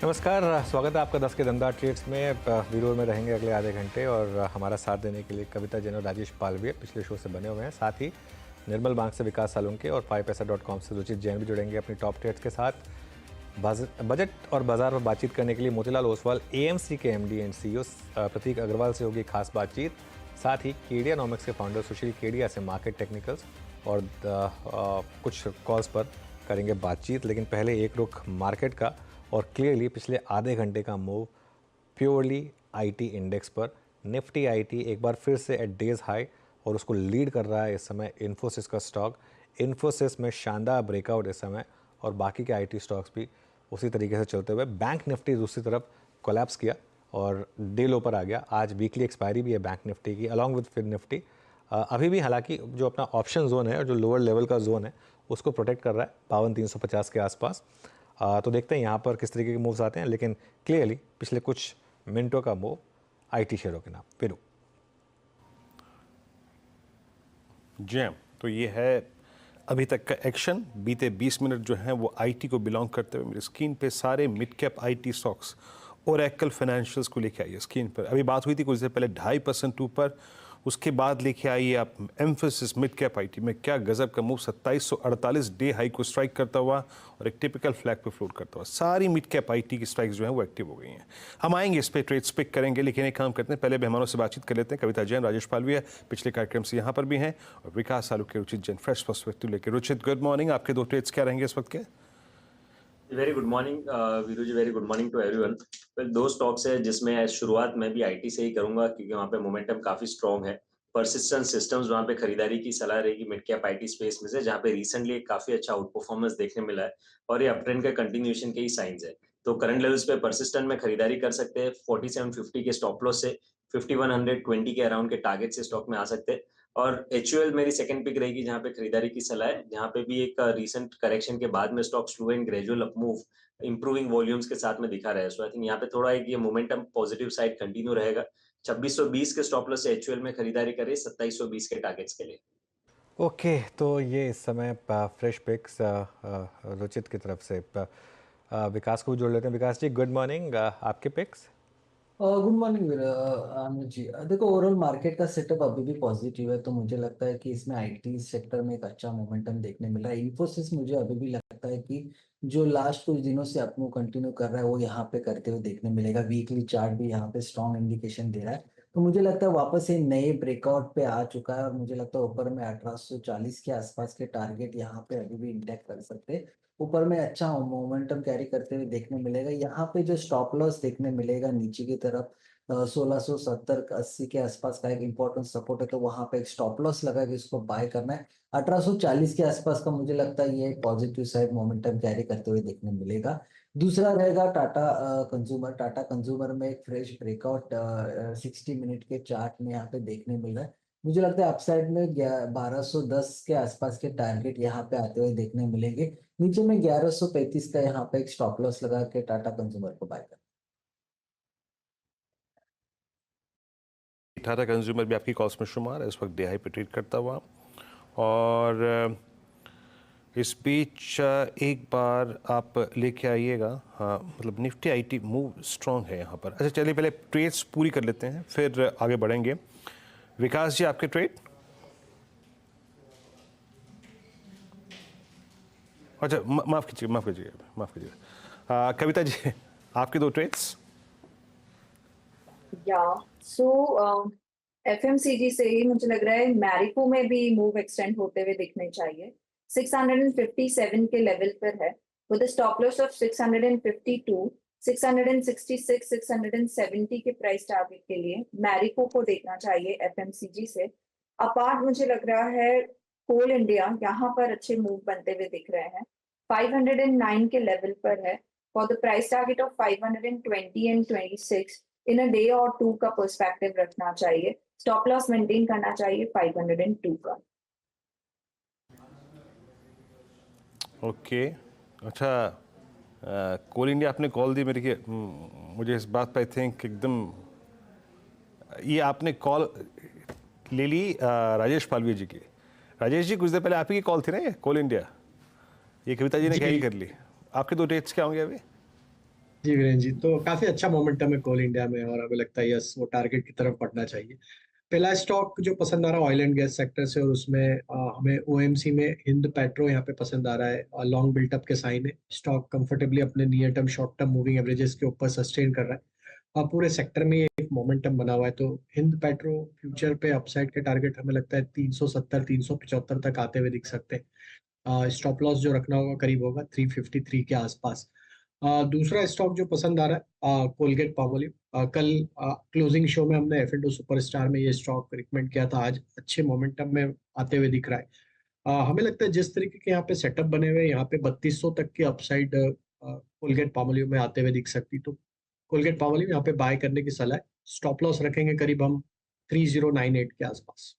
नमस्कार, स्वागत है आपका 10 के दमदार ट्रेड्स में। वीडियो में रहेंगे अगले आधे घंटे और हमारा साथ देने के लिए कविता जैन और राजेश पालवी पिछले शो से बने हुए हैं। साथ ही निर्मल बैंक से विकास सालुंके और 5paisa.com से रुचित जैन भी जुड़ेंगे अपनी टॉप ट्रेड्स के साथ। बजट और बाजार पर बातचीत करने के लिए मोतीलाल ओसवाल एएमसी के एमडी एंड सीईओ प्रतीक अग्रवाल से होगी खास बातचीत। साथ ही केडियानॉमिक्स के फाउंडर सुशील केडिया से मार्केट टेक्निकल्स और कुछ कॉल्स पर करेंगे बातचीत। लेकिन पहले एक रुख मार्केट का और क्लियरली पिछले आधे घंटे का मूव प्योरली आईटी इंडेक्स पर। निफ्टी आईटी एक बार फिर से एट डेज हाई और उसको लीड कर रहा है इस समय इन्फोसिस का स्टॉक। इन्फोसिस में शानदार ब्रेकआउट इस समय और बाकी के आईटी स्टॉक्स भी उसी तरीके से चलते हुए। बैंक निफ्टी दूसरी तरफ कोलैप्स किया और डे लो पर आ गया। आज वीकली एक्सपायरी भी है बैंक निफ्टी की अलॉन्ग विद फिर निफ्टी। अभी भी हालांकि जो अपना ऑप्शन जोन है और जो लोअर लेवल का जोन है उसको प्रोटेक्ट कर रहा है 52,350 के आसपास। तो देखते हैं यहाँ पर किस तरीके के मूव्स आते हैं। लेकिन क्लियरली पिछले कुछ मिनटों का मूव आईटी शेयरों के नाम फिर जैम। तो ये है अभी तक का एक्शन। बीते 20 मिनट जो हैं वो आईटी को बिलोंग करते हुए मेरी स्क्रीन पे सारे मिड कैप आईटी स्टॉक्स और एक्ल फाइनेंशियल्स को लेके आइए स्क्रीन पर। अभी बात हुई थी कुछ देर पहले 2.5% ऊपर, उसके बाद लेके आइए आप एम्फोसिस मिड कैप आईटी में। क्या गजब का मूव, 2748 डे हाई को स्ट्राइक करता हुआ और एक टिपिकल फ्लैग पे फ्लोट करता हुआ सारी मिड कैप आईटी की स्ट्राइक्स जो हैं वो एक्टिव हो गई हैं। हम आएंगे इस पे ट्रेड्स पिक करेंगे, लेकिन एक काम करते हैं, पहले मेहमानों से बातचीत कर लेते हैं। कविता जैन, राजेश पालवी पिछले कार्यक्रम से यहाँ पर भी हैं और विकास सालुंके, रुचित जैन फ्रेश पर्सपेक्टिव लेकर। Ruchit, good morning. आपके दो ट्रेड्स क्या रहेंगे इस वक्त के? Very good morning Viru ji, very good morning to everyone. दो स्टॉक्स है जिसमें शुरुआत मैं भी आईटी से ही करूंगा क्योंकि वहाँ पे मोमेंटम काफी स्ट्रॉन्ग है। परसिस्टेंट सिस्टम्स वहाँ पे खरीदारी की सलाह रहेगी मिड कैप आईटी स्पेस में से, जहाँ पे रिसेंटली काफी अच्छा आउट परफॉर्मेंस देखने मिला है और ये अपट्रेंड का कंटिन्यूएशन के ही साइंस है। तो करंट लेवल्स पे परसिस्टेंट में खरीदारी कर सकते हैं। 4750 के स्टॉप लॉस से 5120 के अराउंड के टारगेट से स्टॉक में आ सकते हैं। और एचयूएल मेरी सेकंड पिक रहेगी जहाँ पे खरीदारी की सलाह है, जहाँ पे भी एक रीसेंट करेक्शन के बाद में stock slow and gradual up move improving volumes के साथ में दिखा रहा है। सो आई थिंक यहाँ पे थोड़ा एक ये मोमेंटम पॉजिटिव साइड कंटिन्यू रहेगा। 2620 के स्टॉप लॉस से एचयूएल में खरीदारी करें 2720 के टारगेट्स के लिए। ओके, तो ये इस समय फ्रेश पिक्स रुचित की तरफ से। विकास को भी जोड़ लेते हैं। विकास जी, गुड मॉर्निंग। आपके pics? Good morning Anand ji. देखो, ओवरऑल मार्केट का सेटअप अभी भी पॉजिटिव है, तो मुझे लगता है कि इसमें आईटी सेक्टर में एक अच्छा मोमेंटम देखने मिल रहा है। इन्फोसिस मुझे अभी भी लगता है कि जो लास्ट कुछ दिनों से अपमूव कंटिन्यू कर रहा है वो यहाँ पे करते हुए देखने मिलेगा। वीकली चार्ट भी यहाँ पे स्ट्रॉन्ग इंडिकेशन दे रहा है, तो मुझे लगता है वापस ये नए ब्रेकआउट पे आ चुका है और मुझे लगता है ऊपर में 1840 के आसपास के टारगेट यहाँ पे अभी भी इंटैक्ट कर सकते हैं। ऊपर में अच्छा मोमेंटम कैरी करते हुए देखने मिलेगा। यहाँ पे जो स्टॉप लॉस देखने मिलेगा नीचे की तरफ 1670-80 के आसपास का एक इंपॉर्टेंट सपोर्ट है, तो वहां पे एक स्टॉप लॉस लगा के इसको बाय करना है। 1840 के आसपास का मुझे लगता है ये पॉजिटिव साइड मोमेंटम कैरी करते हुए देखने मिलेगा। दूसरा रहेगा टाटा कंज्यूमर। टाटा कंज्यूमर में एक फ्रेश ब्रेकआउट 60 मिनट के चार्ट में यहाँ पे देखने मिल रहा है। मुझे लगता है अपसाइड में 1210 के आसपास के टारगेट यहाँ पे आते हुए देखने मिलेंगे। नीचे में 1135 का यहाँ पे एक स्टॉप लॉस लगा के टाटा कंज्यूमर को बाय कर। टाटा कंज्यूमर भी आपकी कॉल्स में शुमार है, इस वक्त डे हाई पे ट्रेड करता हुआ। और इस बीच एक बार आप लेके आइएगा, हाँ मतलब निफ्टी आईटी मूव स्ट्रॉन्ग है यहाँ पर। अच्छा चलिए पहले ट्रेड्स पूरी कर लेते हैं फिर आगे बढ़ेंगे। विकास जी, आपके ट्रेड? अच्छा माफ़ कीजिए। कविता जी, आपके दो ट्रेड्स? या सो एफएमसीजी से ही मुझे लग रहा है मैरिको में भी मूव एक्सटेंड होते हुए दिखने चाहिए। 657 के लेवल पर है विद स्टॉप लॉस ऑफ 652, 666, 670 के प्राइस टारगेट के लिए मैरिको को देखना चाहिए एफएमसीजी से। अपार्ट मुझे लग रहा है कोल इंडिया यहाँ पर अच्छे मूव बनते हुए दिख रहे हैं। 509 के लेवल पर है for the price target of 520 and 26 in a day और टू का पर्सपेक्टिव रखना चाहिए। स्टॉप लॉस मेंटेन करना चाहिए 502 का। ओके अच्छा, कोल इंडिया आपने कॉल दी मेरे के, मुझे इस बात पर आई थिंक एकदम ये आपने कॉल ले ली राजेश पालवी जी की। राजेश जी, कुछ देर पहले आप ही की कॉल थी ना ये कोल इंडिया, ये कविता जी ने क्या ही कर ली। आपके दो डेट्स क्या होंगे अभी? जी वीरेंद्र जी, तो काफी अच्छा मोमेंटम है कोल इंडिया में और हमें लगता है यस वो टारगेट की तरफ बढ़ना चाहिए। पहला स्टॉक जो पसंद आ रहा है ऑयल एंड गैस सेक्टर से, और उसमें हमें ओएमसी में हिंद पेट्रो यहाँ पे पसंद आ रहा है और लॉन्ग बिल्टअप के साइन है। स्टॉक कंफर्टेबली अपने near term short term moving averages के ऊपर सस्टेन कर रहा है और पूरे सेक्टर में ये एक मोमेंटम बना हुआ है। तो हिंद पेट्रो फ्यूचर पे अपसाइड के टारगेट हमें लगता है 370 375 तक आते हुए दिख सकते हैं। स्टॉप लॉस जो रखना होगा करीब होगा 353 के आसपास। दूसरा स्टॉक जो पसंद आ रहा है कोलगेट पामोलिव। कल क्लोजिंग शो में हमने एफ एंडो सुपरस्टार में ये स्टॉक रिकमेंड किया था, आज अच्छे मोमेंटम में आते हुए दिख रहा है। हमें लगता है जिस तरीके के यहाँ पे सेटअप बने हुए हैं, यहाँ पे 3200 तक की अपसाइड कोलगेट पामोलिव में आते हुए दिख सकती। तो कोलगेट पामोलिव यहाँ पे बाय करने की सलाह है। स्टॉप लॉस रखेंगे करीब हम 3098 के आसपास।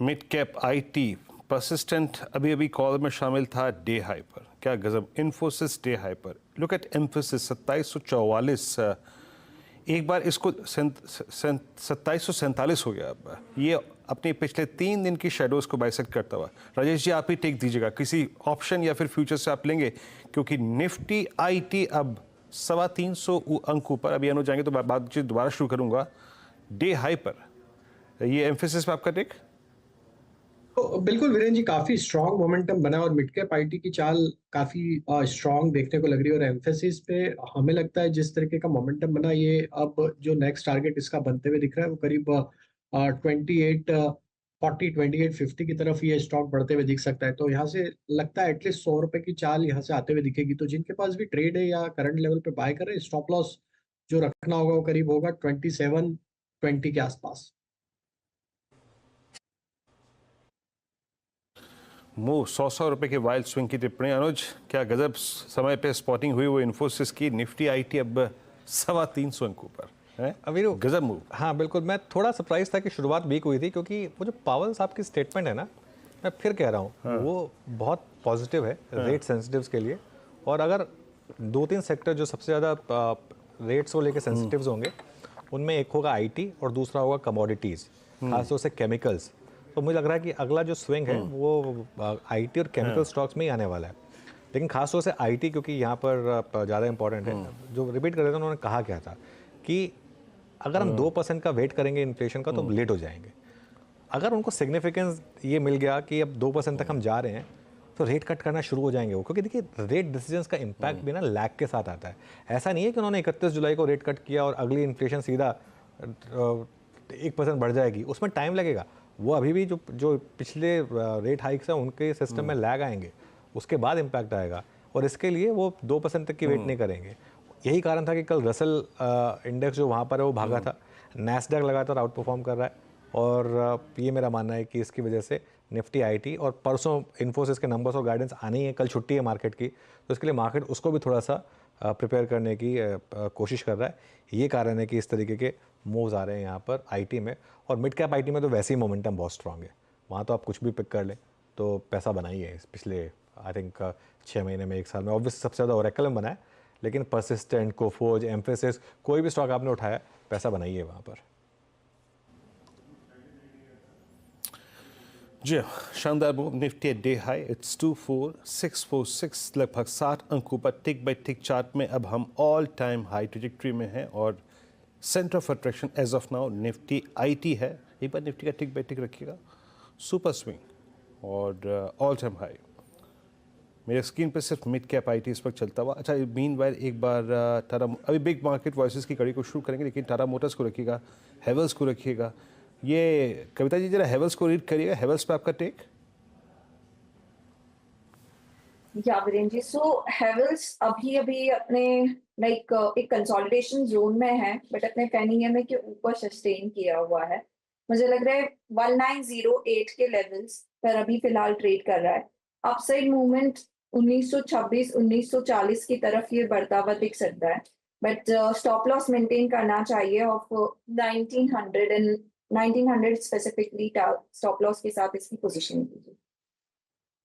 मिड कैप आईटी परसिस्टेंट अभी अभी कॉल में शामिल था डे हाई पर, क्या गजब। इन्फोसिस डे हाई पर, लुक एट एम्फोसिस 2744, एक बार इसको 2747 हो गया। अब ये अपने पिछले 3 दिन की शेडोज को बाइसेक्ट करता हुआ। राजेश जी आप ही टेक दीजिएगा, किसी ऑप्शन या फिर फ्यूचर से आप लेंगे, क्योंकि निफ्टी आईटी अब 325 अंक ऊपर। अभी अनु जाएंगे तो बातचीत दोबारा शुरू करूंगा। डे हाई पर ये एम्फोसिस पे आपका टेक? तो बिल्कुल वीरेंद्र जी, काफी स्ट्रॉन्ग मोमेंटम बना और मिड कैप आईटी की चाल काफी स्ट्रॉन्ग देखने को लग रही है। और एम्फेसिस पे हमें लगता है जिस तरीके का मोमेंटम बना, ये अब जो नेक्स्ट टारगेट इसका बनते हुए दिख रहा है वो करीब 2850 की तरफ ये स्टॉक बढ़ते हुए दिख सकता है। तो यहाँ से लगता है एटलीस्ट 100 रुपए की चाल यहाँ से आते हुए दिखेगी। तो जिनके पास भी ट्रेड है या करंट लेवल पे बाय कर रहे हैं, स्टॉप लॉस जो रखना होगा वो करीब होगा 2720 के आसपास। मूव 100 रुपए के वाइल्ड स्विंग की टिप्पणी। अनुज, क्या गजब समय पे स्पॉटिंग हुई वो इन्फोसिस की। निफ्टी आईटी अब 325 अंक ऊपर है। अभी गजब मूव। हाँ बिल्कुल, मैं थोड़ा सरप्राइज था कि शुरुआत वीक हुई थी, क्योंकि वो जो पावल साहब की स्टेटमेंट है ना, मैं फिर कह रहा हूँ वो बहुत पॉजिटिव है रेट सेंसिटिव्स के लिए। और अगर 2-3 सेक्टर जो सबसे ज़्यादा रेट्स को लेकर सेंसिटिव्स होंगे, उनमें एक होगा आईटी और दूसरा होगा कमोडिटीज़, खासतौर से केमिकल्स। तो मुझे लग रहा है कि अगला जो स्विंग है वो आईटी और केमिकल स्टॉक्स में ही आने वाला है। लेकिन खासतौर से आईटी, क्योंकि यहाँ पर ज़्यादा इंपॉर्टेंट है। जो रिपीट कर रहे थे उन्होंने कहा क्या था कि अगर हम 2% का वेट करेंगे इन्फ्लेशन का तो लेट हो जाएंगे। अगर उनको सिग्निफिकेंस ये मिल गया कि अब 2% तक हम जा रहे हैं, तो रेट कट करना शुरू हो जाएंगे वो। क्योंकि देखिए रेट डिसीजंस का इम्पैक्ट भी ना लैग के साथ आता है। ऐसा नहीं है कि उन्होंने 31 जुलाई को रेट कट किया और अगली इन्फ्लेशन सीधा 1% बढ़ जाएगी, उसमें टाइम लगेगा। वो अभी भी जो पिछले रेट हाइक्स हैं उनके सिस्टम में लैग आएंगे, उसके बाद इम्पैक्ट आएगा। और इसके लिए वो 2% तक की वेट नहीं करेंगे। यही कारण था कि कल रसल इंडेक्स जो वहाँ पर है वो भागा था। नैस्डैक लगातार आउट परफॉर्म कर रहा है। और ये मेरा मानना है कि इसकी वजह से निफ्टी आईटी, और परसों इन्फोसिस के नंबर्स और गाइडेंस आने ही है, कल छुट्टी है मार्केट की, तो इसके लिए मार्केट उसको भी थोड़ा सा प्रिपेयर करने की कोशिश कर रहा है। ये कारण है कि इस तरीके के मूव्स आ रहे हैं यहाँ पर आईटी में। और मिड कैप आईटी में तो वैसे ही मोमेंटम बहुत स्ट्रांग है, वहाँ तो आप कुछ भी पिक कर लें तो पैसा बना ही है। पिछले आई थिंक 6 महीने में, 1 साल में ऑब्वियसली सबसे ज़्यादा ओरेकल में बना है, लेकिन परसिस्टेंट, कोफोज, एम्फेसिस, कोई भी स्टॉक आपने उठाया पैसा बनाइए वहाँ पर। जी शानदार move. Nifty day high it's 24646, लगभग 60 अंक ऊपर। टिक बाय टिक चार्ट में अब हम ऑल टाइम हाई ट्रैजेक्टरी में हैं और centre of attraction as of now Nifty IT है। एक बार निफ्टी का टिक बाय टिक रखिएगा, सुपर स्विंग और ऑल टाइम हाई। मेरे स्क्रीन पे सिर्फ मिड कैप आईटी इस वक्त चलता हुआ। अच्छा, मीनवाइल एक बार टाटा, अभी बिग मार्केट वॉइसेस की कड़ी को शुरू करेंगे, लेकिन टाटा मोटर्स को रखिएगा, हेवल्स को रखिएगा। ये कविता जी जरा हेवल्स को रीड करिएगा। हेवल्स पे आपका टेक? या वीरेंद्र जी, सो हेवल्स अभी अभी अपने एक कंसोलिडेशन जोन में है, बट अपने पेनियम के ऊपर सस्टेन किया हुआ है। मुझे लग रहा है 1908 के लेवल्स पर अभी फिलहाल ट्रेड कर रहा है। अपसाइड मूवमेंट 1926 1940 की तरफ ये बढ़ता हुआ दिख सकता है, बट स्टॉप लॉस मेंटेन करना चाहिए of 1900 and 1900 specifically stop loss के साथ इसकी पोजीशन कीजिए।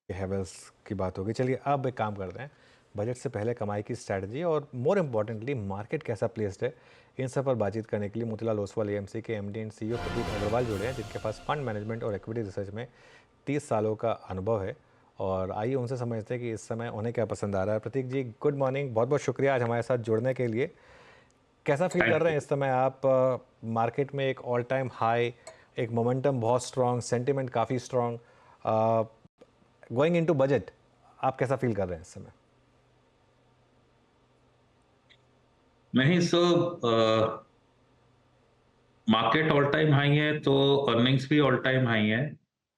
हेवल्स की बात होगी। चलिए अब एक काम करते हैं, बजट से पहले कमाई की स्ट्रैटेजी और मोर इम्पॉर्टेंटली मार्केट कैसा प्लेस्ड है, इन सब पर बातचीत करने के लिए मोतीलाल ओसवाल एएमसी के MD and CEO Pradeep Agarwal जुड़े हैं, जिनके पास फंड मैनेजमेंट और इक्विटी रिसर्च में 30 सालों का अनुभव है। और आइए उनसे समझते हैं कि इस समय उन्हें क्या पसंद आ रहा है। प्रतीक जी, गुड मॉर्निंग, बहुत बहुत शुक्रिया आज हमारे साथ जुड़ने के लिए। कैसा फील कर रहे हैं इस समय आप? मार्केट में एक ऑल टाइम हाई, एक मोमेंटम बहुत स्ट्रॉन्ग, सेंटिमेंट काफ़ी स्ट्रॉन्ग, गोइंग इनटू बजट, आप कैसा फील कर रहे हैं इस समय? नहीं, so market all time high है तो अर्निंग्स भी ऑल टाइम हाई है।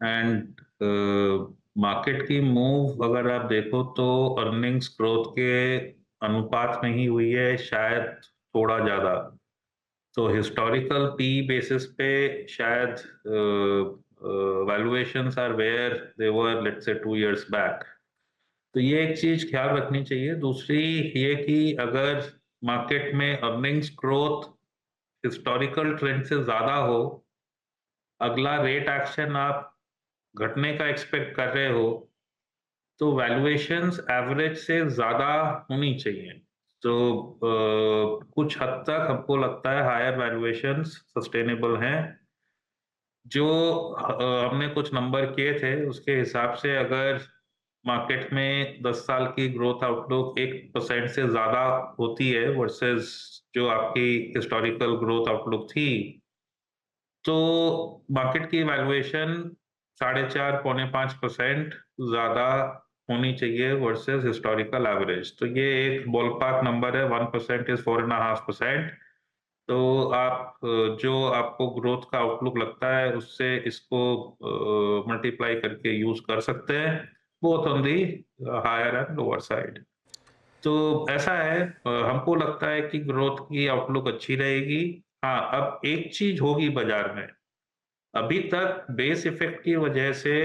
एंड मार्केट की मूव अगर आप देखो तो अर्निंग्स ग्रोथ के अनुपात में ही हुई है, शायद थोड़ा ज्यादा। तो हिस्टोरिकल पी बेसिस पे शायद valuations are where they were, let's say 2 years back. तो ये एक चीज ख्याल रखनी चाहिए। दूसरी ये कि अगर मार्केट में अर्निंग्स ग्रोथ हिस्टोरिकल ट्रेंड से ज्यादा हो, अगला रेट एक्शन आप घटने का एक्सपेक्ट कर रहे हो, तो वैल्यूएशंस एवरेज से ज्यादा होनी चाहिए। तो कुछ हद तक हमको लगता है हायर वैल्यूएशंस सस्टेनेबल हैं। जो हमने कुछ नंबर किए थे उसके हिसाब से अगर मार्केट में 10 साल की ग्रोथ आउटलुक 1% से ज्यादा होती है वर्सेस जो आपकी हिस्टोरिकल ग्रोथ आउटलुक थी, तो मार्केट की वैल्यूएशन 4.5-5% ज्यादा होनी चाहिए वर्सेस हिस्टोरिकल एवरेज। तो ये एक बॉलपार्क नंबर है, 1% इज 4.5%। तो आप जो आपको ग्रोथ का आउटलुक लगता है उससे इसको मल्टीप्लाई करके यूज कर सकते हैं, both on the higher and lower side. तो ऐसा है, हमको लगता है कि ग्रोथ की आउटलुक अच्छी रहेगी। हाँ, अब एक चीज होगी बाजार में, अभी तक बेस इफेक्ट की वजह से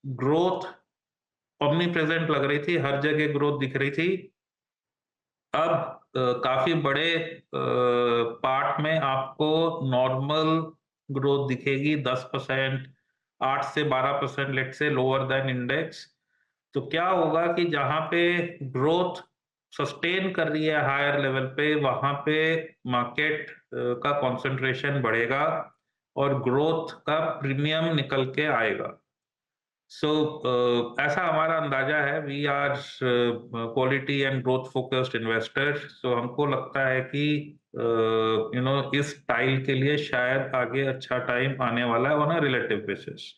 ग्रोथ ओमनी प्रेजेंट लग रही थी, हर जगह ग्रोथ दिख रही थी। अब काफी बड़े पार्ट में आपको नॉर्मल ग्रोथ दिखेगी, 10%, 8 से 12% लेट से लोअर देन इंडेक्स। तो क्या होगा कि जहां पे ग्रोथ सस्टेन कर रही है हायर लेवल पे, वहां पे मार्केट का कंसंट्रेशन बढ़ेगा और ग्रोथ का प्रीमियम निकल के आएगा। सो ऐसा हमारा अंदाजा है। We are quality and growth focused investor. So हमको लगता है कि इस स्टाइल के लिए शायद आगे अच्छा टाइम आने वाला है on a relative basis.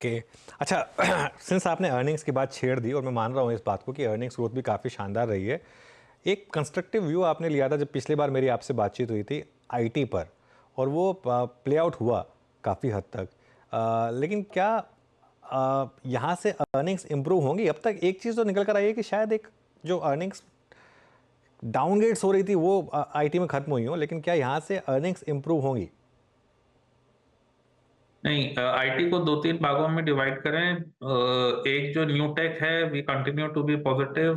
Okay, अच्छा सिंस आपने अर्निंग्स की बात छेड़ दी और मैं मान रहा हूँ इस बात को कि अर्निंग्स ग्रोथ भी काफ़ी शानदार रही है, एक कंस्ट्रक्टिव व्यू आपने लिया था जब पिछली बार मेरी आपसे बातचीत हुई थी आईटी पर, और वो प्ले आउट हुआ काफ़ी हद तक। लेकिन क्या यहाँ से अर्निंग्स इम्प्रूव होंगी? अब तक एक चीज़ तो निकल कर आई है कि शायद एक जो अर्निंग्स डाउनग्रेड्स हो रही थी वो आईटी में ख़त्म हुई हो, लेकिन क्या यहाँ से अर्निंग्स इम्प्रूव होंगी? नहीं, आईटी को 2-3 भागों में डिवाइड करें। एक जो न्यू टेक है, we continue to be positive.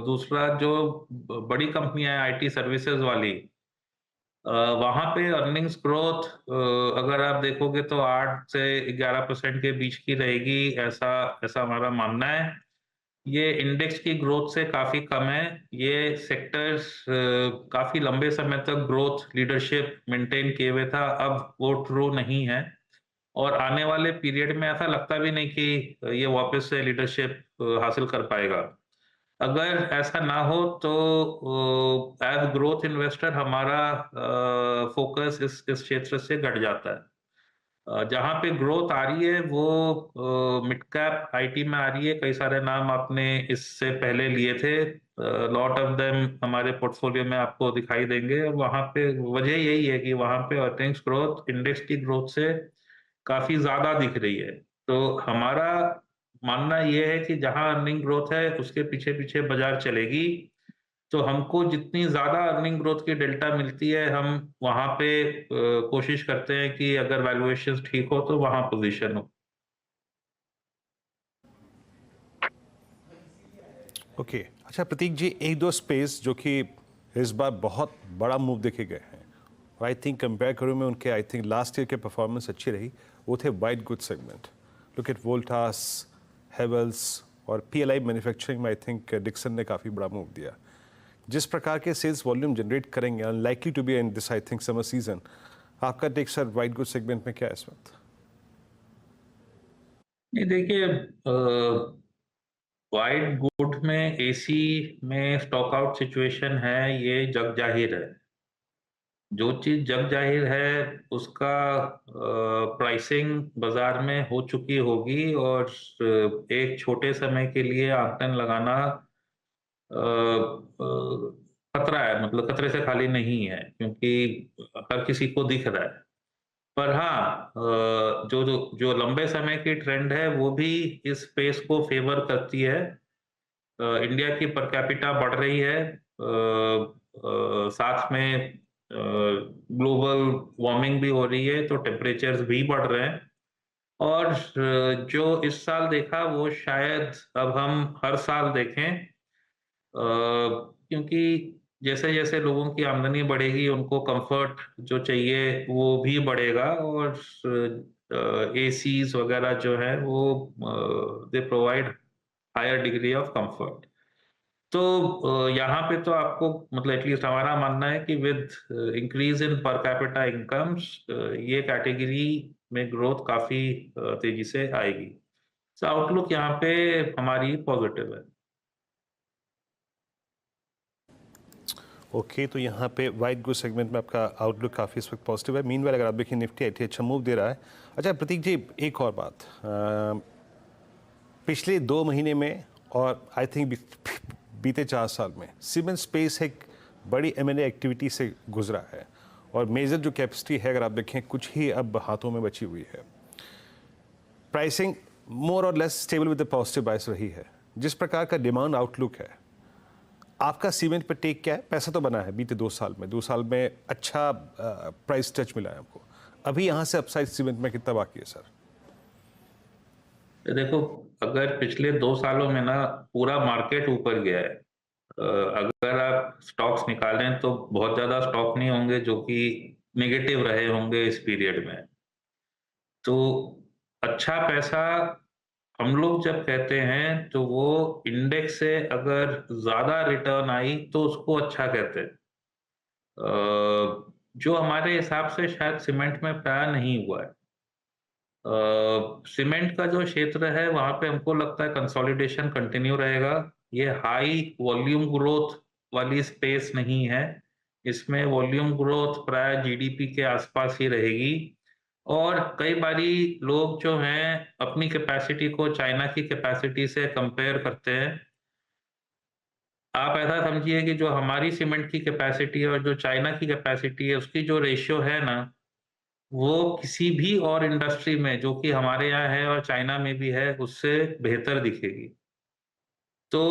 दूसरा जो बड़ी कंपनियां हैं आईटी सर्विसेज वाली, वहां पे अर्निंग्स ग्रोथ अगर आप देखोगे तो 8 से 11% के बीच की रहेगी, ऐसा ऐसा हमारा मानना है। ये इंडेक्स की ग्रोथ से काफी कम है। ये सेक्टर्स काफी लंबे समय तक ग्रोथ लीडरशिप मेंटेन किए हुए था, अब वो ट्रू नहीं है। और आने वाले पीरियड में ऐसा लगता भी नहीं कि ये वापस से लीडरशिप हासिल कर पाएगा। अगर ऐसा ना हो तो एज ग्रोथ इन्वेस्टर हमारा फोकस इस क्षेत्र से घट जाता है। जहां पे ग्रोथ आ रही है वो मिड कैप आईटी में आ रही है। कई सारे नाम आपने इससे पहले लिए थे, लॉट ऑफ देम हमारे पोर्टफोलियो में आपको दिखाई देंगे। और वहां पे वजह यही है कि वहां पे अर्निंग्स ग्रोथ इंडेक्स की ग्रोथ से काफी ज्यादा दिख रही है। तो हमारा मानना यह है कि जहां अर्निंग ग्रोथ है उसके पीछे पीछे बाजार चलेगी। तो हमको जितनी ज्यादा अर्निंग ग्रोथ की डेल्टा मिलती है, हम वहां पे कोशिश करते हैं कि अगर वैल्यूएशन ठीक हो तो वहां पोजीशन हो। ओके, अच्छा प्रतीक जी, एक दो स्पेस जो कि इस बार बहुत बड़ा मूव देखे गए हैं, आई थिंक कंपेयर करूँ मैं उनके, आई थिंक लास्ट ईयर के परफॉर्मेंस अच्छी रही, वो थे white good segment. Look at Voltas, Havells और पीएलआई मैन्युफैक्चरिंग में आई थिंक डिक्सन ने काफ़ी बड़ा मूव दिया। जिस प्रकार के सेल्स वॉल्यूम जनरेट करेंगे, unlikely to be in this I think summer season, आपका take sir white good segment में क्या है इस वक्त? नहीं देखिए, वाइट गुड में एसी में स्टॉक आउट सिचुएशन है, ये जग जाहिर है। जो चीज जग जाहिर है उसका प्राइसिंग बाजार में हो चुकी होगी, और एक छोटे समय के लिए आकलन लगाना खतरा है, मतलब खतरे से खाली नहीं है, क्योंकि हर किसी को दिख रहा है। पर हाँ, जो जो जो लंबे समय की ट्रेंड है वो भी इस स्पेस को फेवर करती है। इंडिया की पर कैपिटा बढ़ रही है, साथ में ग्लोबल वार्मिंग भी हो रही है, तो टेम्परेचर्स भी बढ़ रहे हैं। और जो इस साल देखा वो शायद अब हम हर साल देखें, क्योंकि जैसे-जैसे लोगों की आमदनी बढ़ेगी, उनको कंफर्ट जो चाहिए वो भी बढ़ेगा, और एसीज़ वगैरह जो है वो they provide higher degree of comfort. तो यहाँ पे तो आपको, मतलब एटलीस्ट हमारा मानना है कि with increase in per capita incomes, ये कैटेगरी में ग्रोथ काफ़ी तेज़ी से आएगी। तो आउटलुक यहाँ पे हमारी पॉजिटिव है। ओके, तो यहाँ पे वाइट गुड सेगमेंट में आपका आउटलुक काफ़ी इस वक्त पॉजिटिव है। मीनवाइल अगर आप देखिए निफ्टी आईटी अच्छा मूव दे रहा है। अच्छा प्रतीक जी, एक और बात, पिछले 2 महीने में और आई थिंक बीते 4 साल में सीमेंट स्पेस एक बड़ी M&A एक्टिविटी से गुजरा है, और मेजर जो कैपेसिटी है अगर आप देखें कुछ ही अब हाथों में बची हुई है। Pricing more or less stable with the positive bias रही है। जिस प्रकार का डिमांड आउटलुक है, आपका सीमेंट पर टेक क्या है? पैसा तो बना है बीते 2 साल में, 2 साल में अच्छा प्राइस टच मिला है आपको। अभी यहाँ से अपसाइड सीमेंट में कितना बाकी है सर? देखो, अगर पिछले 2 सालों में ना पूरा मार्केट ऊपर गया है, अगर आप स्टॉक्स निकालें तो बहुत ज़्यादा स्टॉक नहीं होंगे जो कि नेगेटिव रहे होंगे इस पीरियड में। तो अच्छा पैसा, हम लोग जब कहते हैं तो वो इंडेक्स से अगर ज़्यादा रिटर्न आई तो उसको अच्छा कहते हैं। जो हमारे हिसाब से शायद सीमेंट में प्रायः नहीं हुआ है। सीमेंट का जो क्षेत्र है वहाँ पे हमको लगता है कंसोलिडेशन कंटिन्यू रहेगा। ये हाई वॉल्यूम ग्रोथ वाली स्पेस नहीं है। इसमें वॉल्यूम ग्रोथ प्राय जीडीपी के आसपास ही रहेगी, और कई बारी लोग जो हैं अपनी कैपेसिटी को चाइना की कैपेसिटी से कंपेयर करते हैं। आप ऐसा समझिए कि जो हमारी सीमेंट की कैपेसिटी है और जो चाइना की कैपेसिटी है, उसकी जो रेशियो है ना, वो किसी भी और इंडस्ट्री में जो कि हमारे यहाँ है और चाइना में भी है, उससे बेहतर दिखेगी। तो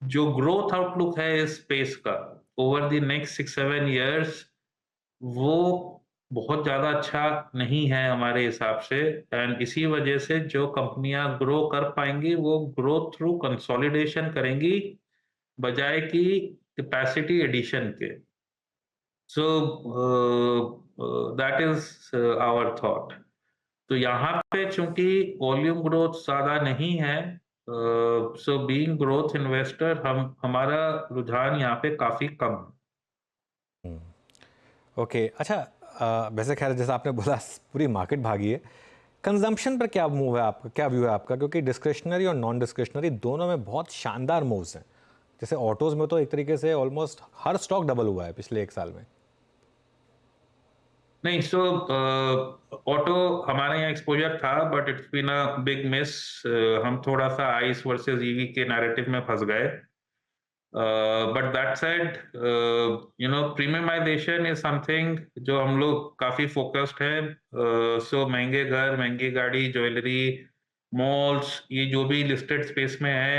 जो ग्रोथ आउटलुक है इस स्पेस का ओवर द नेक्स्ट 6-7 इयर्स, वो बहुत ज़्यादा अच्छा नहीं है हमारे हिसाब से, एंड इसी वजह से जो कंपनियाँ ग्रो कर पाएँगी, वो ग्रो थ्रू कंसोलिडेशन करेंगी, बजाय कि कैपेसिटी एडिशन के। So that is our thought. तो यहाँ पे चूंकि वॉल्यूम ग्रोथ ज्यादा नहीं है, सो बीइंग ग्रोथ इन्वेस्टर हमारा रुझान यहाँ पे काफी कम है। ओके, अच्छा वैसे खैर जैसा आपने बोला पूरी मार्केट भागी है। कंजम्पशन पर क्या मूव है आपका, क्या व्यू है आपका? क्योंकि डिस्क्रिशनरी और नॉन डिस्क्रिशनरी दोनों में बहुत शानदार मूव्स हैं। जैसे ऑटोज़ में तो एक तरीके से ऑलमोस्ट हर स्टॉक डबल हुआ है पिछले 1 साल में। नहीं, सो ऑटो हमारे यहाँ एक्सपोजर था, but it's been a big miss. हम थोड़ा सा आइस वर्सेस ईवी के नैरेटिव में फंस गए। But that said, premiumisation is something जो हम लोग काफी फोकस्ड है। सो महंगे घर, महंगी गाड़ी, ज्वेलरी, मॉल्स, ये जो भी लिस्टेड स्पेस में है,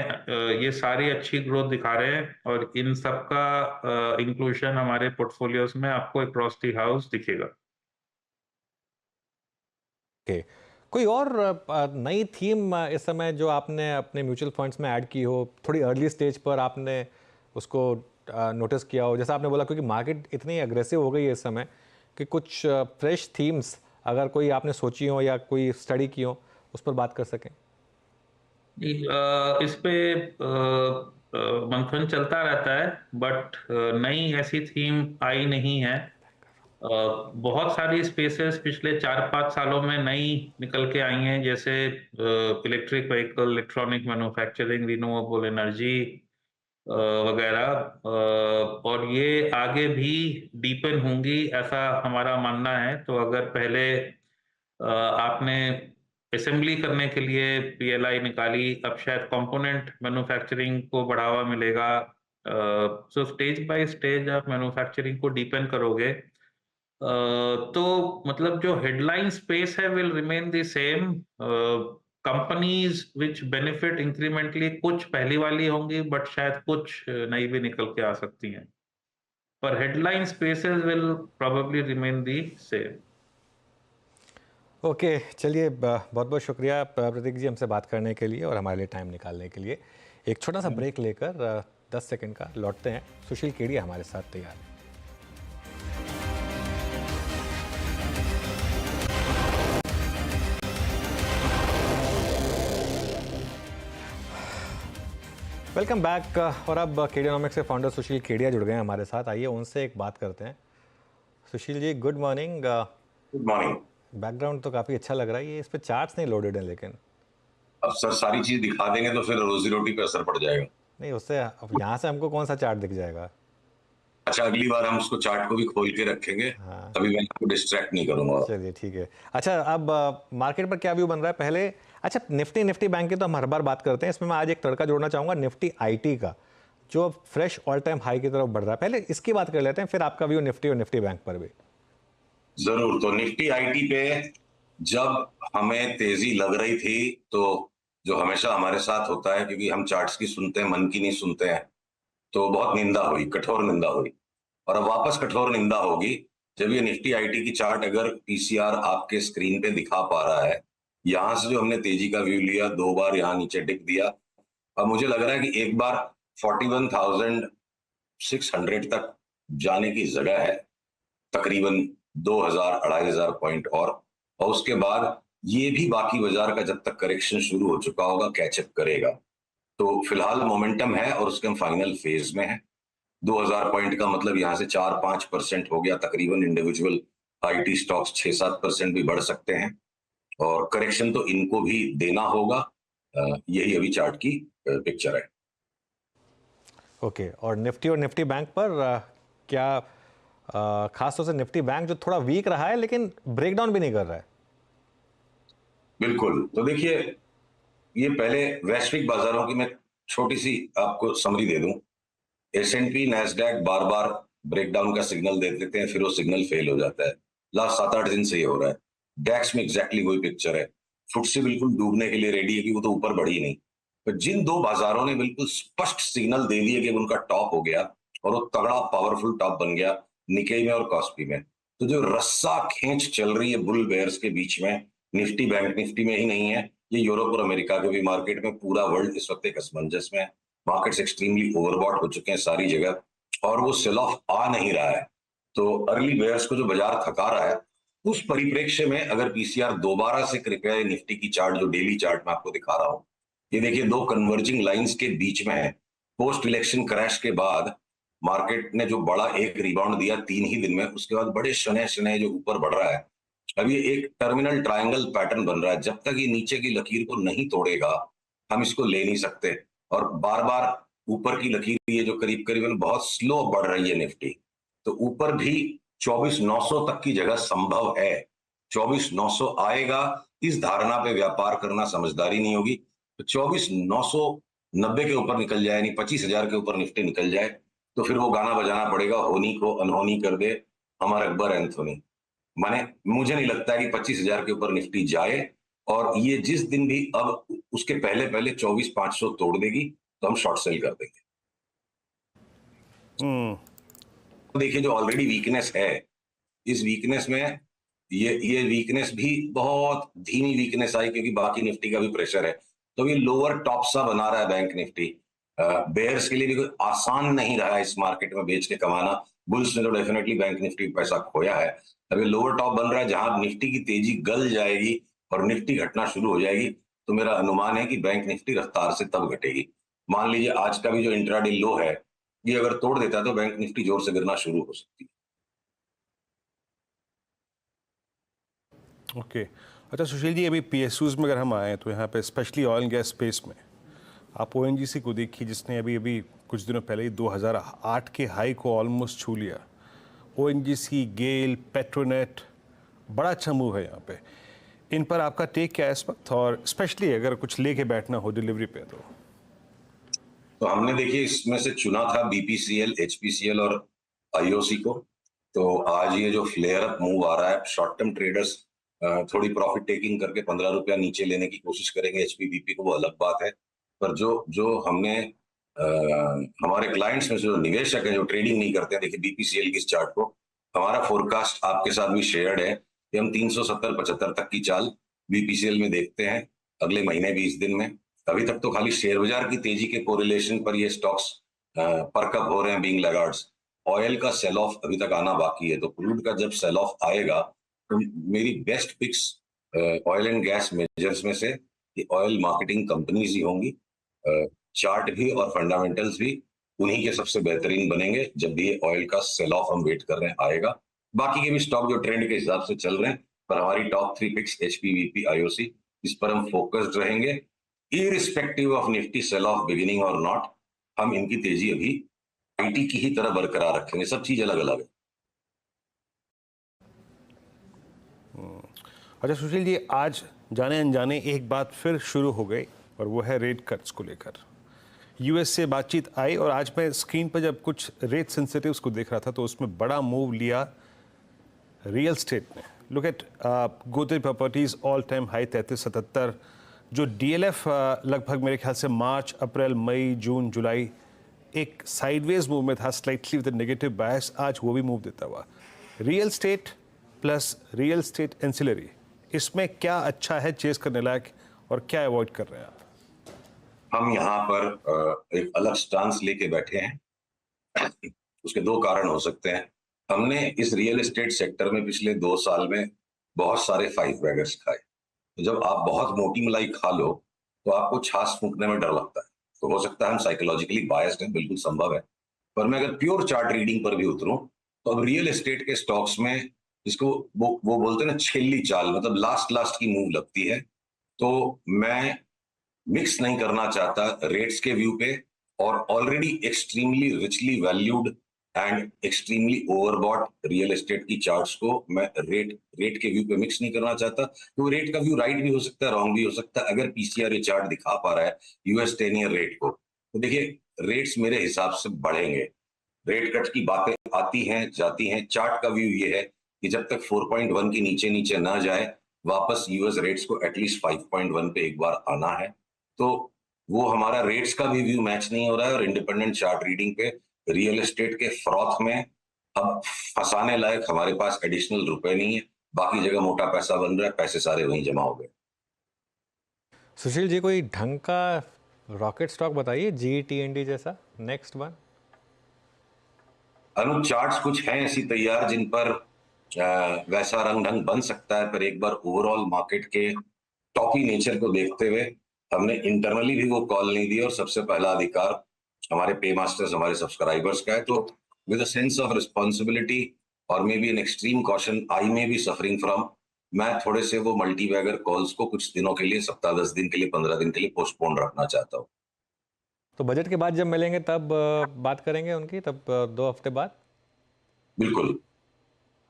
ये सारी अच्छी ग्रोथ दिखा रहे हैं, और इन सब का इंक्लूजन हमारे पोर्टफोलियोज में आपको अक्रॉस द हाउस दिखेगा। ओके, कोई और नई थीम इस समय जो आपने अपने म्यूचुअल फंड्स में ऐड की हो, थोड़ी अर्ली स्टेज पर आपने उसको नोटिस किया हो? जैसा आपने बोला क्योंकि मार्केट इतनी अग्रेसिव हो गई है इस समय कि कुछ फ्रेश थीम्स अगर कोई आपने सोची हो या कोई स्टडी की हो, उस पर बात कर सकें। इस पे मंथन चलता रहता है, बट नई ऐसी थीम आई नहीं है। बहुत सारी स्पेसेस पिछले 4-5 सालों में नई निकल के आई हैं, जैसे electric vehicle, electronic manufacturing, renewable energy वगैरह, और ये आगे भी डीपन होंगी, ऐसा हमारा मानना है। तो अगर पहले आपने असेंबली करने के लिए पीएलआई निकाली, अब शायद कंपोनेंट मैन्युफैक्चरिंग को बढ़ावा मिलेगा। सो स्टेज बाय स्टेज आप मैन्युफैक्चरिंग को डीपन करोगे, तो मतलब जो हेडलाइन स्पेस है will remain the same. Companies which benefit incrementally कुछ पहली वाली होंगी, बट शायद कुछ नई भी निकल के आ सकती हैं, पर headline spaces will probably remain the same. Okay, चलिए बहुत बहुत शुक्रिया प्रतीक जी हमसे बात करने के लिए और हमारे लिए टाइम निकालने के लिए। एक छोटा सा ब्रेक लेकर 10 सेकंड का लौटते हैं। सुशील केडिया हमारे साथ तैयार है। Welcome back. और अब केडियानॉमिक्स के फाउंडर सुशील केडिया जुड़ गए हैं हमारे साथ। आइए उनसे एक बात करते हैं। Sushil ji, good morning. Good morning. Background तो काफ़ी अच्छा लग रहा है, ये इस पे चार्ट्स नहीं लोडेड हैं लेकिन। अब सर सारी चीज दिखा देंगे तो फिर रोजी रोटी पे असर पड़ जाएगा। नहीं, उससे अब यहाँ से हमको कौन सा चार्ट दिख जाएगा? अच्छा, अगली बार हम उसको चार्ट को भी खोल के रखेंगे। हाँ। तभी मैं आपको डिस्ट्रैक्ट नहीं करूंगा। चलिए ठीक है। अच्छा, अब मार्केट पर क्या व्यू बन रहा है पहले? अच्छा, निफ्टी बैंक की तो हम हर बार बात करते हैं, इसमें मैं आज एक तड़का जोड़ना चाहूँगा निफ्टी आईटी का, जो फ्रेश ऑल टाइम हाई की तरफ बढ़ रहा है। पहले इसकी बात कर लेते हैं, फिर आपका व्यू निफ्टी और निफ्टी बैंक पर भी। जरूर। तो निफ्टी आईटी पे जब हमें तेजी लग रही थी, तो जो हमेशा हमारे साथ होता है, क्योंकि हम चार्ट्स की सुनते हैं, मन की नहीं सुनते हैं, तो बहुत निंदा हुई, कठोर निंदा हुई। और अब वापस कठोर निंदा होगी जब ये निफ्टी आईटी की चार्ट अगर पीसीआर आपके स्क्रीन पे दिखा पा रहा है। यहां से जो हमने तेजी का व्यू लिया, 2 बार यहाँ नीचे डिप दिया, अब मुझे लग रहा है कि एक बार 41,600 तक जाने की जगह है, तकरीबन 2,000-2,500 पॉइंट और उसके बाद ये भी बाकी बाजार का जब तक करेक्शन शुरू हो चुका होगा कैचअप करेगा। तो फिलहाल मोमेंटम है और उसके हम फाइनल फेज में है। 2,000 पॉइंट का मतलब यहाँ से 4-5% हो गया तकरीबन। इंडिविजुअल आईटी स्टॉक्स 6-7% भी बढ़ सकते हैं और करेक्शन तो इनको भी देना होगा। यही अभी चार्ट की पिक्चर है। ओके, और निफ्टी बैंक पर क्या खासतौर से निफ्टी बैंक जो थोड़ा वीक रहा है लेकिन ब्रेकडाउन भी नहीं कर रहा है? बिल्कुल। तो देखिए, ये पहले वैश्विक बाजारों की मैं छोटी सी आपको समरी दे दूं। S&P नैस्डैक बार बार ब्रेकडाउन का सिग्नल दे देते हैं, फिर वो सिग्नल फेल हो जाता है। लास्ट 7-8 दिन से ये हो रहा है। डैक्स में एग्जैक्टली वही पिक्चर है। फुटसे बिल्कुल डूबने के लिए रेडी है कि वो तो ऊपर बढ़ी नहीं। तो जिन दो बाजारों ने बिल्कुल स्पष्ट सिग्नल दे दिए कि उनका टॉप हो गया और वो तगड़ा पावरफुल टॉप बन गया, निकेई में और कॉस्पी में, तो जो रस्सा खींच चल रही है बुल बेयर्स के बीच में, निफ्टी बैंक निफ्टी में ही नहीं है, ये यूरोप और अमेरिका के भी मार्केट में, पूरा वर्ल्ड इस वक्त एक असमंजस में है। मार्केट्स एक्सट्रीमली ओवरबॉट हो चुके हैं सारी जगह और वो सेल ऑफ आ नहीं रहा है। तो अर्ली बेयर्स को जो बाजार थका रहा है, उस परिप्रेक्ष्य में अगर पीसीआर दोबारा से कृपया निफ्टी की चार्ट, जो डेली चार्ट मैं आपको दिखा रहा हूं, ये देखिए 2 कन्वर्जिंग लाइंस के बीच में है। पोस्ट इलेक्शन क्रैश के बाद मार्केट ने जो बड़ा एक रिबाउंड दिया 3 ही दिन में, उसके बाद बड़े शनै शनै जो ऊपर बढ़ रहा है। अब ये एक टर्मिनल ट्रायंगल पैटर्न बन रहा है। जब तक ये नीचे की लकीर को नहीं तोड़ेगा हम इसको ले नहीं सकते। और बार बार ऊपर की लकीर ये जो करीब करीबन बहुत स्लो बढ़ रही है निफ्टी, तो ऊपर भी 24,900 तक की जगह संभव है। 24,900 आएगा, इस धारणा पे व्यापार करना समझदारी नहीं होगी। तो 24,990 के ऊपर निकल जाए, यानी 25,000 के ऊपर निफ्टी निकल जाए, तो फिर वो गाना बजाना पड़ेगा, होनी को अनहोनी कर दे अमर अकबर एंथोनी। माने मुझे नहीं लगता है कि 25,000 के ऊपर निफ्टी जाए, और ये जिस दिन भी अब उसके पहले पहले 24,500 तोड़ देगी तो हम शॉर्ट सेल कर देंगे। देखिए, जो ऑलरेडी वीकनेस है, इस वीकनेस में ये वीकनेस भी बहुत धीमी वीकनेस आई, क्योंकि बाकी निफ्टी का भी प्रेशर है। तो ये लोअर टॉप सा बना रहा है बैंक निफ्टी। बेयर्स के लिए भी कोई आसान नहीं रहा है इस मार्केट में बेच के कमाना। बुल्स ने तो डेफिनेटली बैंक निफ्टी पैसा खोया है। अब ये लोअर टॉप बन रहा है, जहां निफ्टी की तेजी गल जाएगी और निफ्टी घटना शुरू हो जाएगी, तो मेरा अनुमान है कि बैंक निफ्टी रफ्तार से तब घटेगी। मान लीजिए आज का भी जो इंट्राडे लो है, ये अगर तोड़ देता है तो बैंक निफ्टी जोर से गिरना शुरू हो सकती है। ओके अच्छा सुशील जी, अभी पीएसयूज में अगर हम आए तो यहाँ पे specially oil and gas space में आप ओएनजीसी को देखिए, जिसने अभी अभी कुछ दिनों पहले ही 2008 के हाई को ऑलमोस्ट छू लिया। ओएनजीसी, गेल, पेट्रोनेट, बड़ा अच्छा मूव है यहाँ पे। इन पर आपका टेक क्या है इस वक्त, और स्पेशली अगर कुछ लेके बैठना हो डिलीवरी पे तो हमने देखिए इसमें से चुना था बीपीसीएल, एचपीसीएल और आईओसी को। तो आज ये जो फ्लेयर अप मूव आ रहा है, शॉर्ट टर्म ट्रेडर्स थोड़ी प्रॉफिट टेकिंग करके 15 रुपया नीचे लेने की कोशिश करेंगे एचपीबीपी को, वो अलग बात है। पर जो जो हमने हमारे क्लाइंट्स में से जो निवेशक है, जो ट्रेडिंग नहीं करते हैं, देखिए बीपीसीएल की इस चार्ट को, हमारा फोरकास्ट आपके साथ भी शेयर्ड है कि हम 370-75 तक की चाल बीपीसीएल में देखते हैं अगले महीने 20 दिन में। अभी तक तो खाली शेयर बाजार की तेजी के कोरिलेशन पर ये स्टॉक्स परकअप हो रहे हैं बीइंग लैगार्ड्स। ऑयल का सेल ऑफ अभी तक आना बाकी है, तो क्रूड का जब सेल ऑफ आएगा तो मेरी best picks oil and gas majors में से ये ऑयल मार्केटिंग कंपनीज ही होंगी। चार्ट भी और फंडामेंटल्स भी उन्हीं के सबसे बेहतरीन बनेंगे जब भी ये ऑयल का सेल ऑफ हम वेट कर रहे हैं आएगा। बाकी के भी स्टॉक जो ट्रेंड के हिसाब से चल रहे हैं, पर हमारी टॉप 3 पिक्स एचपीवीपी, आईओसी, इस पर हम फोकस्ड रहेंगे irrespective of Nifty sell off beginning और नॉट। हम इनकी तेजी अभी आईटी की ही तरह बरकरार रखेंगे, सब चीज अलग अलग है। अच्छा सुशील जी, आज जाने अनजाने एक बात फिर शुरू हो गई और वो है रेट कट्स को लेकर। यूएस से बातचीत आई और आज मैं स्क्रीन पर जब कुछ रेट सेंसिटिव्स को देख रहा था तो उसमें बड़ा मूव लिया रियल स्टेट ने। Look at Godrej properties all time high 3377। जो डीएलएफ लगभग मेरे ख्याल से मार्च, अप्रैल, मई, जून, जुलाई एक साइडवेज मूव में था, स्लाइटली विद नेगेटिव बायस, आज वो भी मूव देता हुआ। Real estate plus real estate ancillary, इसमें क्या अच्छा है चेस करने लायक और क्या अवॉइड कर रहे हैं आप? हम यहाँ पर एक अलग स्टांस लेके बैठे हैं। उसके 2 कारण हो सकते हैं। हमने इस रियल एस्टेट सेक्टर में पिछले 2 साल में बहुत सारे 5 बैगर्स खाए। तो जब आप बहुत मोटी मलाई खा लो तो आपको छाछ फूंकने में डर लगता है। तो हो सकता है हम साइकोलॉजिकली बायस्ड हैं, बिल्कुल संभव है। पर मैं अगर प्योर चार्ट रीडिंग पर भी उतरूं तो अब रियल एस्टेट के स्टॉक्स में जिसको वो बोलते हैं ना छेली चाल, मतलब लास्ट की मूव लगती है। तो मैं मिक्स नहीं करना चाहता रेट्स के व्यू पे और already extremely richly valued and extremely overbought real estate की चार्ट्स को मैं रेट के व्यू पे मिक्स नहीं करना चाहता। तो रेट का व्यू राइट भी हो सकता है, रॉन्ग भी हो सकता है। अगर पीसीआर ये चार्ट दिखा पा रहा है यूएस 10 ईयर रेट को, तो देखिए रेट्स मेरे हिसाब से बढ़ेंगे। रेट कट की बातें आती हैं जाती हैं। चार्ट का व्यू ये है कि जब तक 4.1 की नीचे ना जाए, वापस यूएस रेट्स को एटलीस्ट 5.1 पे एक बार आना है। तो वो हमारा रेट्स का भी व्यू मैच नहीं हो रहा है और इंडिपेंडेंट चार्ट रीडिंग पे रियल एस्टेट के फ्रॉथ में अब फंसाने लायक हमारे पास एडिशनल रुपए नहीं है। बाकी जगह मोटा पैसा बन रहा है, पैसे सारे वहीं जमा हो गए। सुशील जी, कोई ढंग का रॉकेट स्टॉक बताइए, GTND जैसा नेक्स्ट वन। अनु चार्ट्स कुछ हैं ऐसी तैयार जिन पर वैसा रंग ढंग बन सकता है, पर एक बार ओवरऑल मार्केट के टॉपी नेचर को देखते हुए हमने इंटरनली भी वो कॉल नहीं दी और सबसे पहला अधिकार हमारे पे मास्टर्स, हमारे सब्सक्राइबर्स का है। तो with a sense of responsibility और may be an extreme caution I may be suffering from, मैं थोड़े से वो मल्टी बैगर कॉल्स को कुछ दिनों के लिए, सप्ताह 10 दिन के लिए, 15 दिन के लिए पोस्टपोन रखना चाहता हूँ। तो बजट के बाद जब मिलेंगे तब बात करेंगे उनकी, तब 2 हफ्ते बाद। बिल्कुल।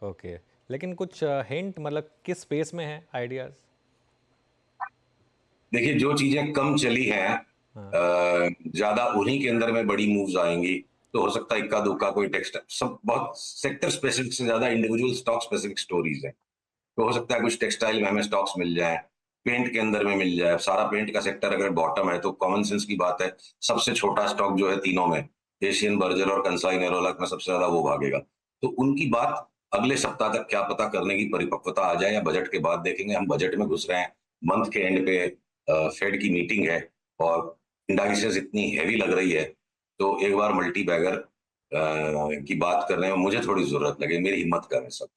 ओके, लेकिन कुछ हिंट, मतलब किस स्पेस में है आइडियाज? देखिए जो चीजें कम चली हैं ज्यादा उन्हीं के अंदर में बड़ी मूव्स आएंगी। तो हो सकता है इक्का दुक्का कोई टेक्स्ट, सब बहुत सेक्टर स्पेसिफिक से ज्यादा इंडिविजुअल स्टॉक स्पेसिफिक स्टोरीज है। तो हो सकता है कुछ टेक्सटाइल में हमें स्टॉक्स मिल जाए, पेंट के अंदर में मिल जाए। सारा पेंट का सेक्टर अगर बॉटम है तो कॉमन सेंस की बात है सबसे छोटा स्टॉक जो है तीनों में, एशियन बर्जर और कंसाई नेरोलैक में सबसे ज्यादा वो भागेगा। तो उनकी बात अगले सप्ताह तक क्या पता करने की परिपक्वता आ जाए या बजट के बाद देखेंगे। हम बजट में घुस रहे हैं, मंथ के एंड पे फेड की मीटिंग है और इंडाइसेस इतनी हैवी लग रही है, तो एक बार मल्टी बैगर की बात करने में मुझे थोड़ी जरूरत लगे, मेरी हिम्मत करें सब।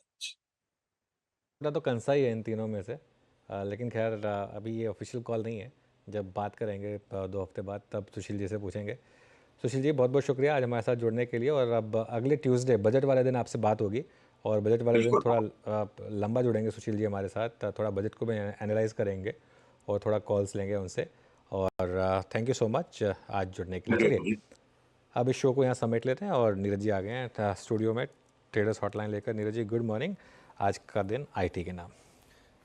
तो कंसा ही है इन तीनों में से, लेकिन खैर अभी ये ऑफिशियल कॉल नहीं है। जब बात करेंगे 2 हफ्ते बाद तब सुशील जी से पूछेंगे। सुशील जी, बहुत बहुत शुक्रिया आज हमारे साथ जुड़ने के लिए, और अब अगले ट्यूसडे बजट वाले दिन आपसे बात होगी और बजट वाले दिन बिल्कुल। थोड़ा लंबा जुड़ेंगे सुशील जी हमारे साथ, थोड़ा बजट को भी एनालाइज करेंगे और थोड़ा कॉल्स लेंगे उनसे। और थैंक यू सो मच आज जुड़ने के लिए। चलिए अब इस शो को यहाँ समेट लेते हैं और नीरज जी आ गए हैं स्टूडियो में ट्रेडर्स हॉटलाइन लेकर। Neeraj ji good morning. आज का दिन आईटी के नाम।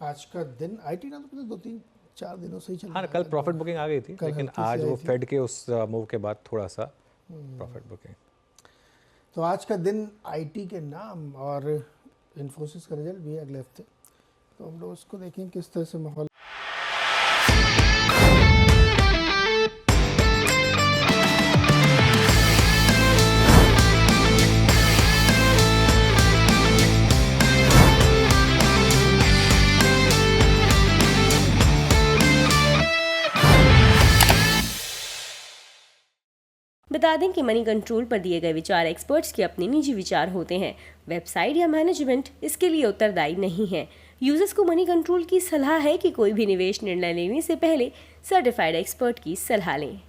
आज का दिन आईटी ना तो 2-3-4 दिनों से ही चल हाँ रहा कल है। प्रॉफिट बुकिंग आ गई थी, कल लेकिन हल्की सी आज आई वो थी। फेड के उस मूव के बाद थोड़ा सा प्रॉफिट बुकिंग। तो आज का दिन आईटी के नाम और इन्फोसिस का रिजल्ट भी है अगले हफ्ते, तो हम लोग उसको देखें किस तरह से माहौल। बता दें कि मनी कंट्रोल पर दिए गए विचार एक्सपर्ट्स के अपने निजी विचार होते हैं। वेबसाइट या मैनेजमेंट इसके लिए उत्तरदायी नहीं है। यूजर्स को मनी कंट्रोल की सलाह है कि कोई भी निवेश निर्णय लेने से पहले सर्टिफाइड एक्सपर्ट की सलाह लें।